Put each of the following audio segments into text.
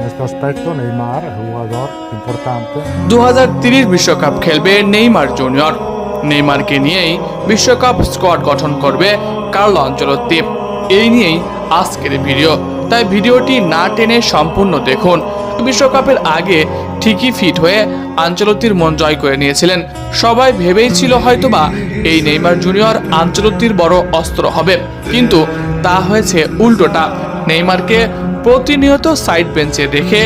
questo aspetto Neymar è un jugador importante. 2030 বিশ্বকাপ খেলবে Neymar junior. নেইমারকে নিয়েই বিশ্বকাপ স্কোয়াড গঠন করবে কার্লো আনচেলত্তি। এই নিয়েই আজকের ভিডিও, তাই ভিডিওটি না টেনে সম্পূর্ণ দেখুন। বিশ্বকাপের আগে ঠিকই ফিট হয়ে আনচেলত্তির মন জয় করে নিয়েছিলেন। সবাই ভেবেই ছিল হয়তোবা এই নেইমার জুনিয়র আনচেলত্তির বড় অস্ত্র হবে, কিন্তু তা হয়েছে উল্টোটা। নেইমারকে প্রতিনিয়ত সাইড বেঞ্চে রেখে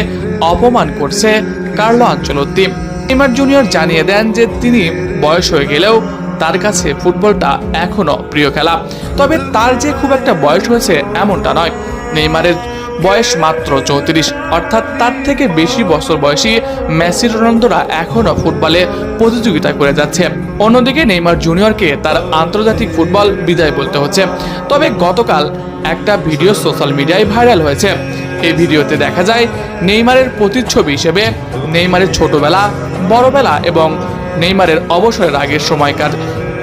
অপমান করছে কার্লো আনচেলত্তি। নেইমার জুনিয়র জানিয়ে দেন যে তিনি বয়স হয়ে গেলেও তার কাছে ফুটবলটা এখনো প্রিয় খেলা। তবে তার যে খুব একটা বয়স হয়েছে এমনটা নয়। নেইমারের বয়স মাত্র 34, অর্থাৎ তার থেকে বেশি বছর বয়সী মেসি রোনালদোরা এখনো ফুটবলে প্রতিযোগিতা করে যাচ্ছে। অন্যদিকে নেইমার জুনিয়রকে তার আন্তর্জাতিক ফুটবল বিদায় বলতে হচ্ছে। তবে গতকাল একটা ভিডিও সোশ্যাল মিডিয়ায় ভাইরাল হয়েছে। এই ভিডিওতে দেখা যায় নেইমারের প্রতিচ্ছবি হিসেবে নেইমারের ছোটবেলা, বড়বেলা এবং নেইমারের অবসরের আগের সময়কার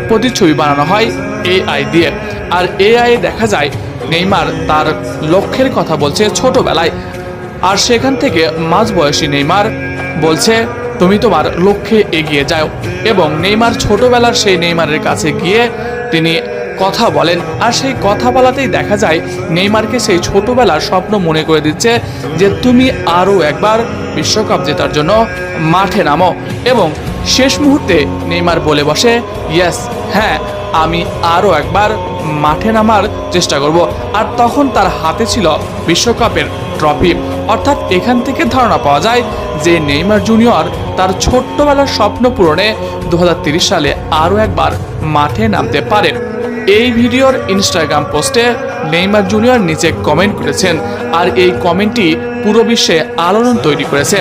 প্রতিচ্ছবি বানানো হয় এআই দিয়ে। আর এআই দেখা যায় নেইমার তার লক্ষ্যের কথা বলছে ছোটবেলায়, আর সেখান থেকে মাঝবয়সী নেইমার বলছে তুমি তোমার লক্ষ্যে এগিয়ে যাও। এবং নেইমার ছোটবেলার সেই নেইমারের কাছে গিয়ে তিনি কথা বলেন, আর সেই কথা বলাতেই দেখা যায় নেইমারকে সেই ছোটবেলার স্বপ্ন মনে করে দিচ্ছে যে তুমি আরও একবার বিশ্বকাপ জেতার জন্য মাঠে নামো। এবং শেষ মুহূর্তে নেইমার বলে বসে ইয়েস, হ্যাঁ আমি আরও একবার মাঠে নামার চেষ্টা করব। আর তখন তার হাতে ছিল বিশ্বকাপের ট্রফি। অর্থাৎ এখান থেকে ধারণা পাওয়া যায় যে নেইমার জুনিয়র তার ছোট্টবেলার স্বপ্ন পূরণে 2030 সালে আরও একবার মাঠে নামতে পারে। এই ভিডিওর ইনস্টাগ্রাম পোস্টে নেইমার জুনিয়র নিচে কমেন্ট করেছেন, আর এই কমেন্টটি পুরো বিশ্বে আলোড়ন তৈরি করেছে।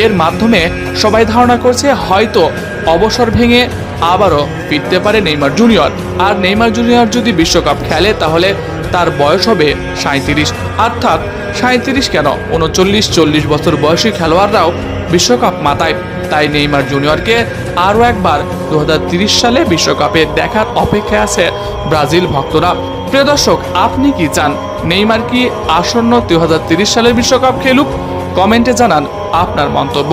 এর মাধ্যমে সবাই ধারণা করছে হয়তো অবসর ভেঙে আবারও ফিরতে পারে নেইমার জুনিয়র। আর নেইমার জুনিয়র যদি বিশ্বকাপ খেলে তাহলে তার বয়স হবে 37, অর্থাৎ 37 কেন 39-40 বছর বয়সী খেলোয়াড়রাও বিশ্বকাপ মাতায়। তাই নেইমার জুনিয়রকে আরও একবার 2030 সালে বিশ্বকাপে দেখার অপেক্ষায় আছে ব্রাজিল ভক্তরা। প্রিয় দর্শক, আপনি কি চান নেইমার কি আসন্ন 2030 সালের বিশ্বকাপ খেলুক? কমেন্টে জানান আপনার মন্তব্য।